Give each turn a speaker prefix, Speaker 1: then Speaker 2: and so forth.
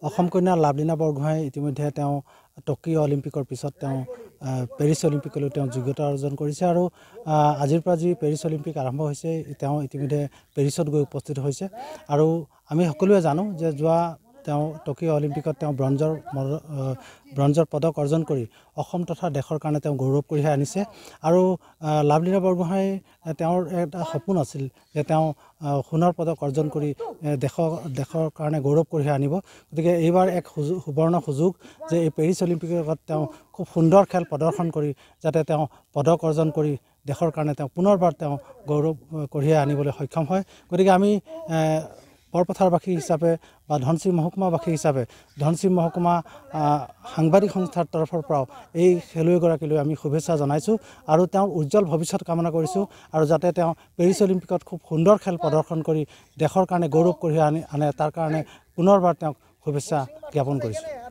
Speaker 1: অসম কন্যা লাভলীনা বৰগোহাঁই ইতিমধ্যে তেওঁ টকিঅ' অলিম্পিকৰ পিছত তেওঁ পেৰিছ অলিম্পিকলৈ তেওঁ যোগ্যতা অৰ্জন কৰিছে আৰু আজিৰ পৰা যি পেৰিছ অলিম্পিক আৰম্ভ হৈছে তেওঁ ইতিমধ্যে পেৰিছত গৈ উপস্থিত হৈছে আৰু আমি সকলোৱে জানো যে যোৱা তেওঁ টকিঅ' অলিম্পিকত তেওঁ ব্ৰঞ্জৰ পদক অৰ্জন কৰি অসম তথা দেশৰ কাৰণে তেওঁ গৌৰৱ কঢ়িয়াই আনিছে আৰু লাভলীনা বৰগোহাঁই তেওঁৰ এটা সপোন আছিল যে তেওঁ সোণৰ পদক অৰ্জন কৰি দেশৰ কাৰণে গৌৰৱ কঢ়িয়াই আনিব গতিকে এইবাৰ এক সুবৰ্ণ সুযোগ যে এই পেৰিছ অলিম্পিকত তেওঁ খুব সুন্দৰ খেল প্ৰদৰ্শন কৰি যাতে তেওঁ পদক অৰ্জন কৰি দেশৰ কাৰণে তেওঁ পুনৰবাৰ তেওঁ গৌৰৱ কঢ়িয়াই আনিবলৈ সক্ষম হয় গতিকে আমি বৰপথাৰবাসী হিচাপে বা ধনশিৰি মহকুমাবাসী হিচাপে ধনশিৰি মহকুমা সাংবাদিক সংস্থাৰ তৰফৰ পৰাও এই খেলুৱৈগৰাকীলৈ আমি শুভেচ্ছা জনাইছোঁ আৰু তেওঁৰ উজ্জ্বল ভৱিষ্যত কামনা কৰিছোঁ আৰু যাতে তেওঁ পেৰিছ অলিম্পিকত খুব সুন্দৰ খেল প্ৰদৰ্শন কৰি দেশৰ কাৰণে গৌৰৱ কঢ়িয়াই আনে তাৰ কাৰণে পুনৰবাৰ তেওঁক শুভেচ্ছা জ্ঞাপন কৰিছোঁ।